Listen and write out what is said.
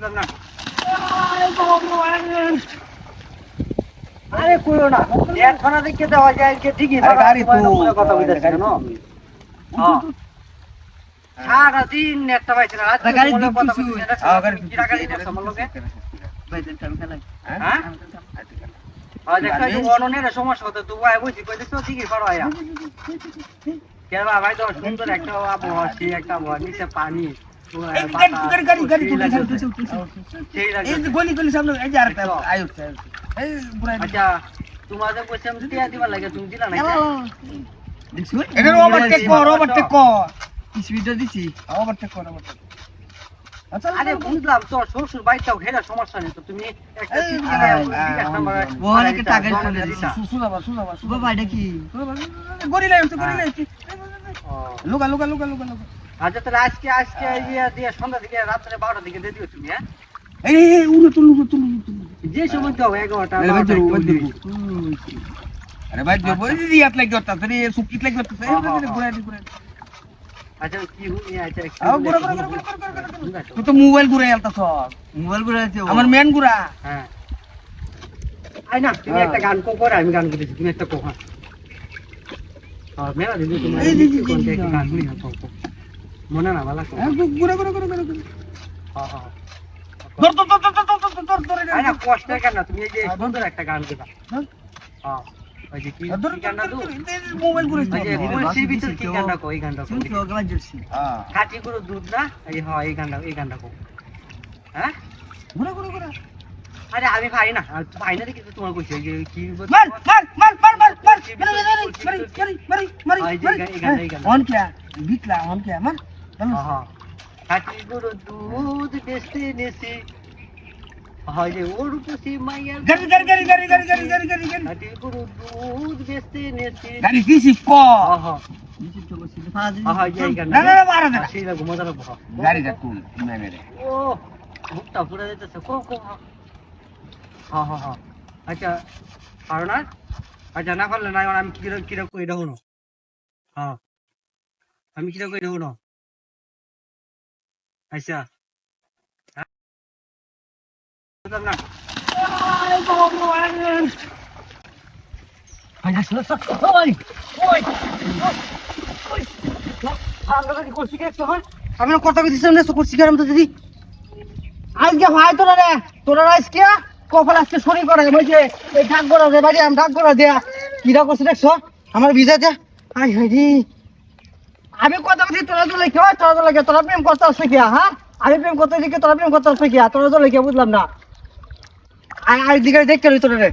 বুঝলাম না। আরে কইও না, এখানে দেখে দেওয়া যায় যে ঠিকই গাড়ি তো কথা বলতেছে কেন? হ্যাঁ সারাদিন নেটটা পাইছে না, রাতে গাড়ি কথা বলতেছে না, কিরা গাড়ি করছ আমার লগে? হ্যাঁ আজ একটা অননের সমস্যা হতো, তো আয় বুঝি কইতেছ ঠিকই পারো আয়া কেন ভাই? তো সুন্দর একটা আবহাওয়া, সেই একটা আবহাওয়া, নিচে পানি, আচ্ছা তোমাদের বলছিলাম টিয়া দিবার লাগে, তুমি দিলা না? আরে বুঝলাম তো, শ্বশুর বাড়িটাও ঘেরা সমস্যা নেই তো, তুমি একটা আচ্ছা তাহলে আজকে আজকে দিয়ে সন্ধ্যা থেকে রাত্রে 12টার দিকে দিয়ে দিও তুমি। হ্যাঁ যে সময় তো 11টা আচ্ছা কি মোবাইল ঘুরে আলতাছ, মোবাইল ঘুরে আমার মেন ঘুরা। হ্যাঁ আই না, তুমি একটা গান করে, আমি গান করেছি, তুমি একটা কোহা মেলা দিদি তোমার গান শুনি না মনে না ভালো ঘুরে ঘুরে ঘুরে ঘুরে হ্যাঁ হ্যাঁ ধর ধর ধর ধর ধর ধর ধর আই না, কষ্টের গান না, তুমি এই যে সুন্দর একটা গান গাইবা। হ্যাঁ ওই যে কি গানটা তো মোবাইল ঘুরে ওই যে কুলসির ভিতর কি গানটা কই, এই গানটা কই খাঁটি গরুর দুধ না, এই হ্যাঁ এই গানটা কই। হ্যাঁ ঘুরে ঘুরে ঘুরে আরে আমি ভাই না, ভাই না দেখি তোমার কইছি যে কি মার মার মার মার মার মার মারি মারি মারি অন কে বিটলা অন কে মার। হ্যাঁ খাঁটি গরুর দুধ বেচতে নেছি, হয় যে ওর পুষি মাইয়ার গাড়ি গাড়ি গাড়ি গাড়ি গাড়ি গাড়ি গাড়ি গাড়ি গাড়ি খাঁটি গরুর দুধ বেচতে নেছি। গাড়ি কিসি ক হ্যাঁ না না না মারা দে সেই লাগো মজা লাগবো। গাড়ি যা তুই মেরে রে ও মুখটা পুরা যেতেছে কো কো। হ্যাঁ হ্যাঁ হ্যাঁ আচ্ছা পারো না? আচ্ছা না পারলে না, আমি কিরকম কই দেখো না। হ্যাঁ আমি কিরকম কই দেখো না। আচ্ছা বুঝলাম না। আমি কথা বলছিলাম না, করছি কেন তো দিদি আজকে ভাই তোরা রে, তোরা আজকে কপাল আজকে শরীর করে বলছে এই ডাক করা দে বাড়ি, আমি ডাক করা দেয়া কিরা করছে দেখছো আমার ভিজাতে। আই হাইরি আমি কথা বলছি, তোরা তো লেখে তোরা তো লেখে, তোরা প্রেম করতে আসছে কি? হ্যাঁ আমি প্রেম করতে দিকে তোরা প্রেম করতে আসছে কি? তোরা তো লেখে বুঝলাম না। আর দিকে দেখতে তোরা রে